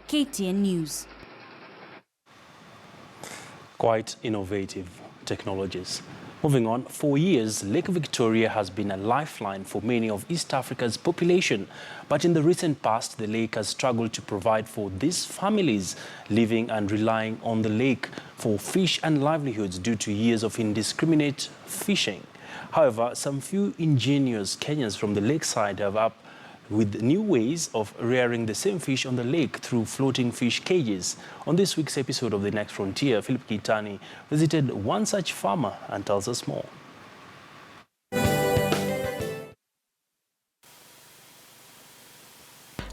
KTN News. Quite innovative technologies. Moving on, for years, Lake Victoria has been a lifeline for many of East Africa's population. But in the recent past, the lake has struggled to provide for these families living and relying on the lake for fish and livelihoods due to years of indiscriminate fishing. However, some few ingenious Kenyans from the lakeside have up with new ways of rearing the same fish on the lake through floating fish cages. On this week's episode of The Next Frontier, Philip Kitani visited one such farmer and tells us more.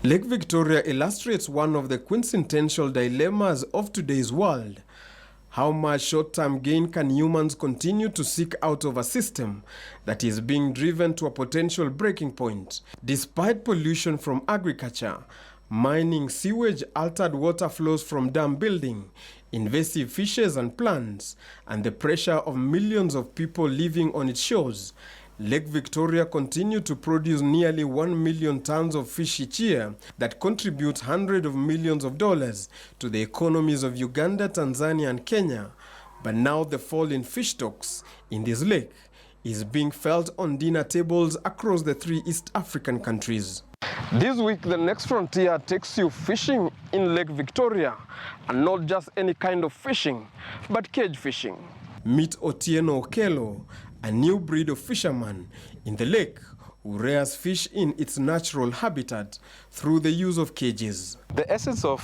Lake Victoria illustrates one of the quintessential dilemmas of today's world. How much short-term gain can humans continue to seek out of a system that is being driven to a potential breaking point? Despite pollution from agriculture, mining, sewage, altered water flows from dam building, invasive fishes and plants, and the pressure of millions of people living on its shores, Lake Victoria continued to produce nearly 1 million tons of fish each year that contribute hundreds of millions of dollars to the economies of Uganda, Tanzania, and Kenya. But now the fall in fish stocks in this lake is being felt on dinner tables across the 3 East African countries. This week, The Next Frontier takes you fishing in Lake Victoria, and not just any kind of fishing, but cage fishing. Meet Otieno Okello, a new breed of fisherman in the lake who rears fish in its natural habitat through the use of cages. The essence of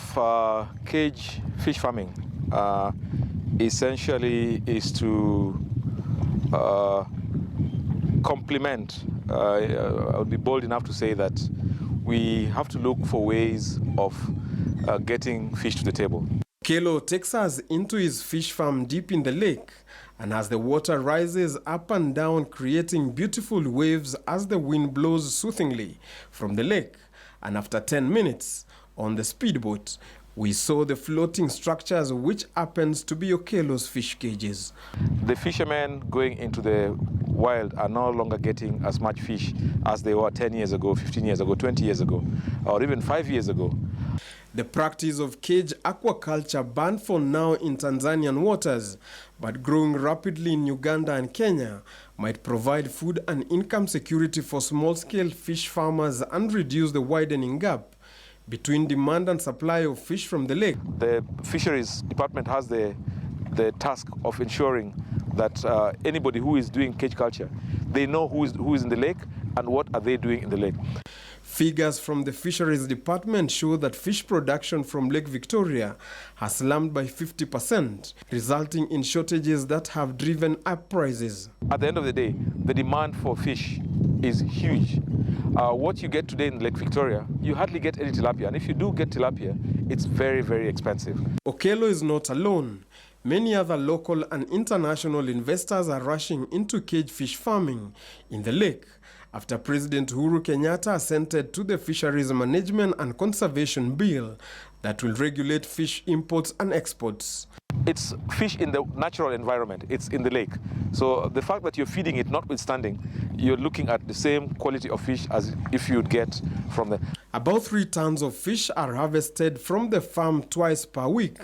cage fish farming essentially is to complement, I would be bold enough to say that we have to look for ways of getting fish to the table. Okello takes us into his fish farm deep in the lake, and as the water rises up and down, creating beautiful waves as the wind blows soothingly from the lake. And after 10 minutes on the speedboat, we saw the floating structures, which happens to be Okello's fish cages. The fishermen going into the wild are no longer getting as much fish as they were 10 years ago, 15 years ago, 20 years ago, or even 5 years ago. The practice of cage aquaculture banned for now in Tanzanian waters, but growing rapidly in Uganda and Kenya, might provide food and income security for small-scale fish farmers and reduce the widening gap between demand and supply of fish from the lake. The fisheries department has the task of ensuring that anybody who is doing cage culture, they know who is in the lake and what are they doing in the lake. Figures from the Fisheries Department show that fish production from Lake Victoria has slumped by 50%, resulting in shortages that have driven up prices. At the end of the day, the demand for fish is huge. What you get today in Lake Victoria, you hardly get any tilapia, and if you do get tilapia, it's very, very expensive. Okello is not alone. Many other local and international investors are rushing into cage fish farming in the lake after President Uhuru Kenyatta assented to the Fisheries Management and Conservation Bill that will regulate fish imports and exports. It's fish in the natural environment, it's in the lake. So the fact that you're feeding it notwithstanding, you're looking at the same quality of fish as if you'd get from the... About 3 tons of fish are harvested from the farm twice per week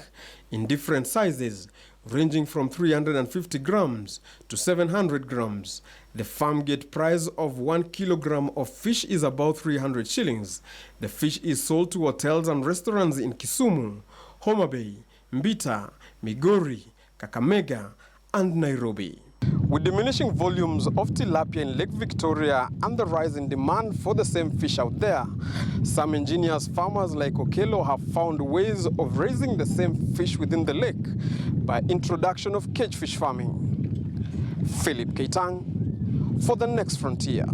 in different sizes, ranging from 350 grams to 700 grams. The farm gate price of 1 kilogram of fish is about 300 shillings. The fish is sold to hotels and restaurants in Kisumu, Homa Bay, Mbita, Migori, Kakamega, and Nairobi. With diminishing volumes of tilapia in Lake Victoria and the rise in demand for the same fish out there, some ingenious farmers like Okello have found ways of raising the same fish within the lake by introduction of cage fish farming. Philip Keitang for The Next Frontier.